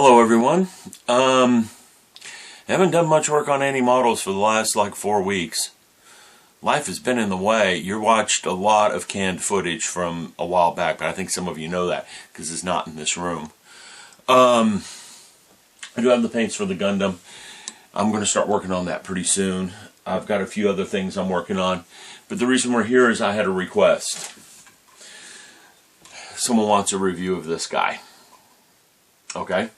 Hello everyone. Haven't done much work on any models for the last like 4 weeks. Life has been in the way. You watched a lot of canned footage from a while back, but I think some of you know that because it's not in this room. I do have the paints for the Gundam. I'm going to start working on that pretty soon. I've got a few other things I'm working on, but the reason we're here is I had a request. Someone wants a review of this guy. Okay,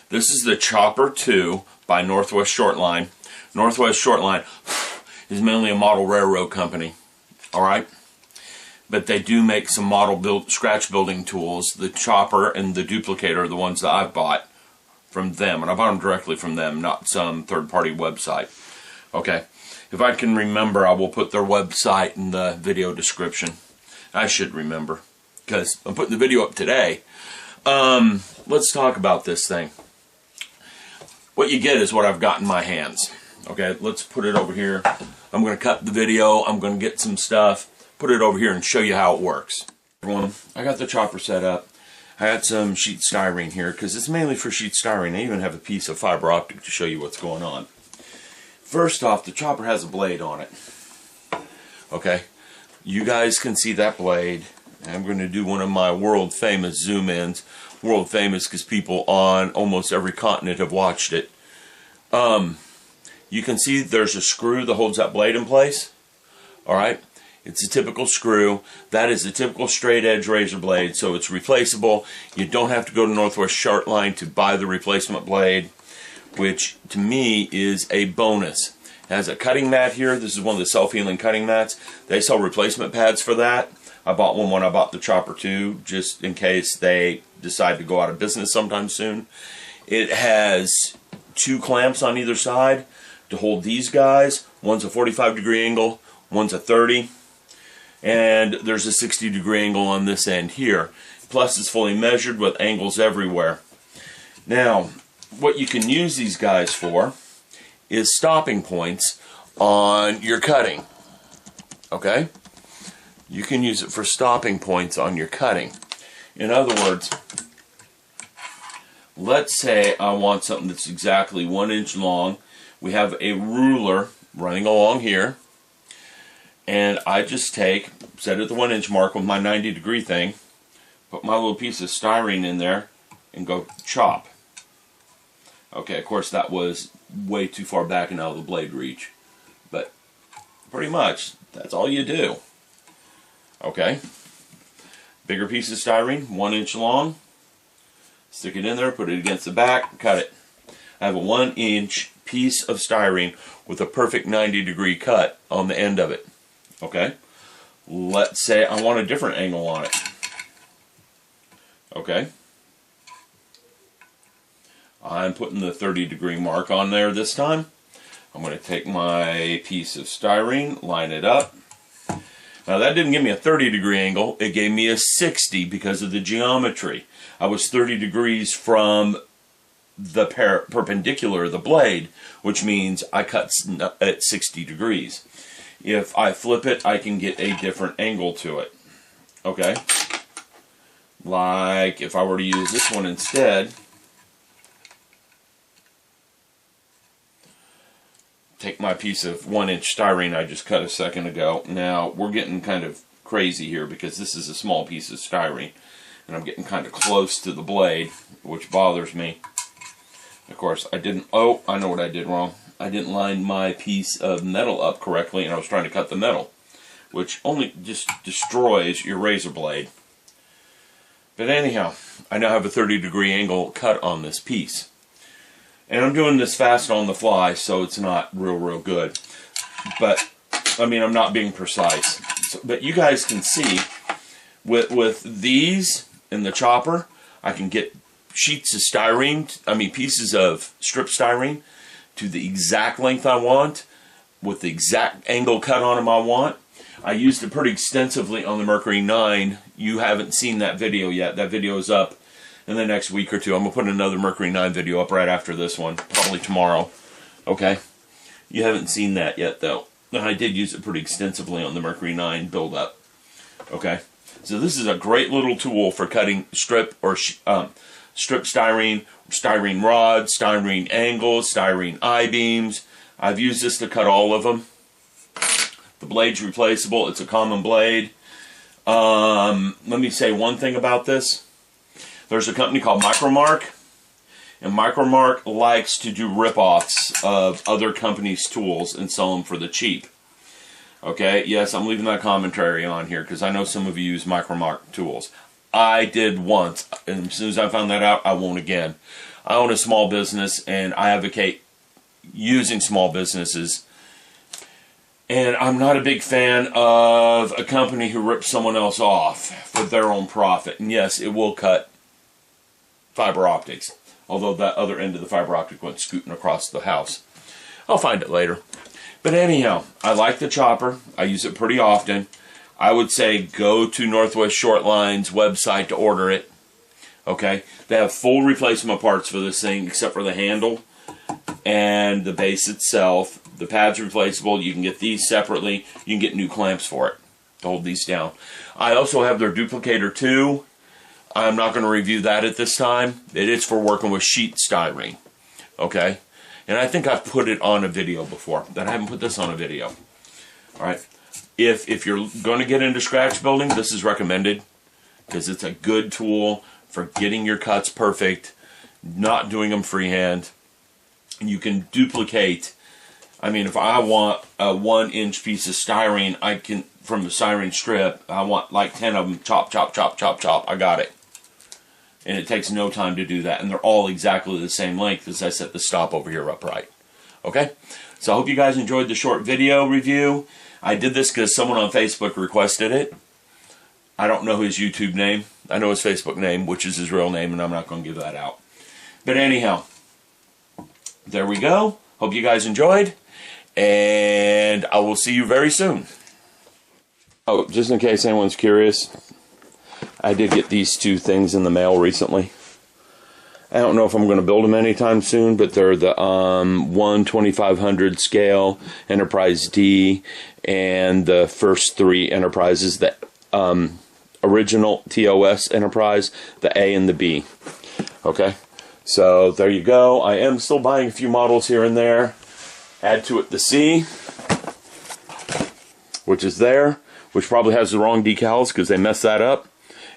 this is the Chopper II by Northwest Shortline. Northwest Shortline is mainly a model railroad company, alright? But they do make some model scratch building tools. The Chopper and the Duplicator are the ones that I've bought from them, and I bought them directly from them, not some third-party website. Okay, if I can remember, I will put their website in the video description. I should remember, because I'm putting the video up today. Let's talk about this thing. What you get is what I've got in my hands. Okay, let's put it over here. I'm going to cut the video. I'm going to get some stuff, put it over here and show you how it works. Everyone, I got the chopper set up. I got some sheet styrene here because it's mainly for sheet styrene. I even have a piece of fiber optic to show you what's going on. First off, the chopper has a blade on it. Okay, you guys can see that blade. I'm going to do one of my world famous zoom ins. World famous because people on almost every continent have watched it. You can see there's a screw that holds that blade in place. Alright, it's a typical screw. That is a typical straight edge razor blade, so it's replaceable. You don't have to go to Northwest Shortline to buy the replacement blade, which to me is a bonus. It has a cutting mat here. This is one of the self-healing cutting mats. They sell replacement pads for that. I bought one when I bought the Chopper II, just in case they decide to go out of business sometime soon. It has 2 clamps on either side to hold these guys. One's a 45-degree angle, one's a 30, and there's a 60-degree angle on this end here. Plus it's fully measured with angles everywhere. Now, what you can use these guys for is stopping points on your cutting. Okay? You can use it for stopping points on your cutting. In other words, let's say I want something that's exactly 1 inch long. We have a ruler running along here, and I just set it at the 1 inch mark with my 90-degree thing, put my little piece of styrene in there, and go chop. Okay, of course that was way too far back and out of the blade reach, but pretty much that's all you do. Okay, bigger piece of styrene, 1 inch long, stick it in there, put it against the back, cut it. I have a 1 inch piece of styrene with a perfect 90-degree cut on the end of it. Okay, let's say I want a different angle on it. Okay, I'm putting the 30-degree mark on there this time. I'm going to take my piece of styrene, line it up. Now that didn't give me a 30-degree angle, it gave me a 60 because of the geometry. I was 30 degrees from the perpendicular of the blade, which means I cut at 60 degrees. If I flip it, I can get a different angle to it. Okay? Like if I were to use this one instead, take my piece of 1 inch styrene I just cut a second ago. Now we're getting kind of crazy here because this is a small piece of styrene and I'm getting kind of close to the blade, which bothers me. Of course I didn't, oh, I know what I did wrong. I didn't line my piece of metal up correctly and I was trying to cut the metal, which only just destroys your razor blade. But anyhow, I now have a 30-degree angle cut on this piece. And I'm doing this fast on the fly, so it's not real good. But, I mean, I'm not being precise. But you guys can see, with these in the chopper, I can get sheets of styrene, pieces of strip styrene to the exact length I want, with the exact angle cut on them I want. I used it pretty extensively on the Mercury 9. You haven't seen that video yet. That video is up in the next week or two. I'm going to put another Mercury 9 video up right after this one, probably tomorrow. Okay? You haven't seen that yet, though. And I did use it pretty extensively on the Mercury 9 build-up. Okay? So this is a great little tool for cutting strip or strip styrene, styrene rods, styrene angles, styrene I-beams. I've used this to cut all of them. The Blades Replaceable, it's a common blade. Let me say one thing about this. There's a company called Micromark, and Micromark likes to do rip-offs of other companies' tools and sell them for the cheap. Okay, yes, I'm leaving that commentary on here because I know some of you use Micromark tools. I did once, and as soon as I found that out, I won't again. I own a small business, and I advocate using small businesses. And I'm not a big fan of a company who rips someone else off for their own profit. And yes, it will cut fiber optics, although that other end of the fiber optic went scooting across the house. I'll find it later. But anyhow, I like the chopper. I use it pretty often. I would say go to Northwest Shortline's website to order it. Okay? They have full replacement parts for this thing except for the handle and the base itself. The pad's replaceable. You can get these separately. You can get new clamps for it to hold these down. I also have their duplicator too. I'm not going to review that at this time. It is for working with sheet styrene. Okay? And I think I've put it on a video before, but I haven't put this on a video. Alright? If you're going to get into scratch building, this is recommended because it's a good tool for getting your cuts perfect, not doing them freehand. You can duplicate. I mean, if I want a 1-inch piece of styrene, I can, from the styrene strip, I want like 10 of them, chop, chop, chop, chop, chop, I got it. And it takes no time to do that, and they're all exactly the same length as I set the stop over here upright. Okay? So I hope you guys enjoyed the short video review. I did this because someone on Facebook requested it. I don't know his YouTube name. I know his Facebook name, which is his real name, and I'm not going to give that out. But anyhow, there we go. Hope you guys enjoyed, and I will see you very soon. Oh, just in case anyone's curious, I did get these two things in the mail recently. I don't know if I'm going to build them anytime soon, but they're the 1/2500 scale Enterprise D and the first three Enterprises, the original TOS Enterprise, the A and the B. Okay, so there you go. I am still buying a few models here and there. Add to it the C, which is there, which probably has the wrong decals because they messed that up.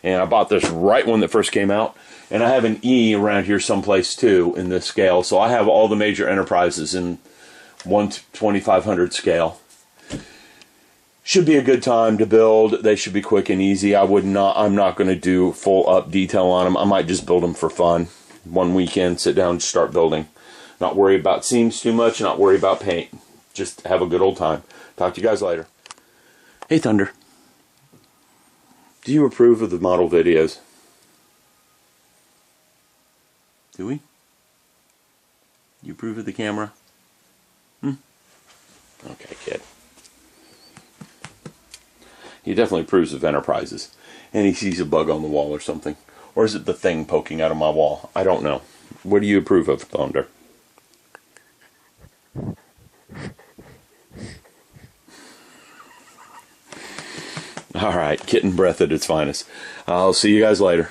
And I bought this right when it first came out. And I have an E around here someplace too in this scale. So I have all the major Enterprises in 1/2500 scale. Should be a good time to build. They should be quick and easy. I'm not going to do full up detail on them. I might just build them for fun. One weekend, sit down and start building. Not worry about seams too much, not worry about paint. Just have a good old time. Talk to you guys later. Hey Thunder. Do you approve of the model videos? Do we? You approve of the camera? Okay, kid. He definitely approves of Enterprises. And he sees a bug on the wall or something. Or is it the thing poking out of my wall? I don't know. What do you approve of, Thunder? Alright, kitten breath at its finest. I'll see you guys later.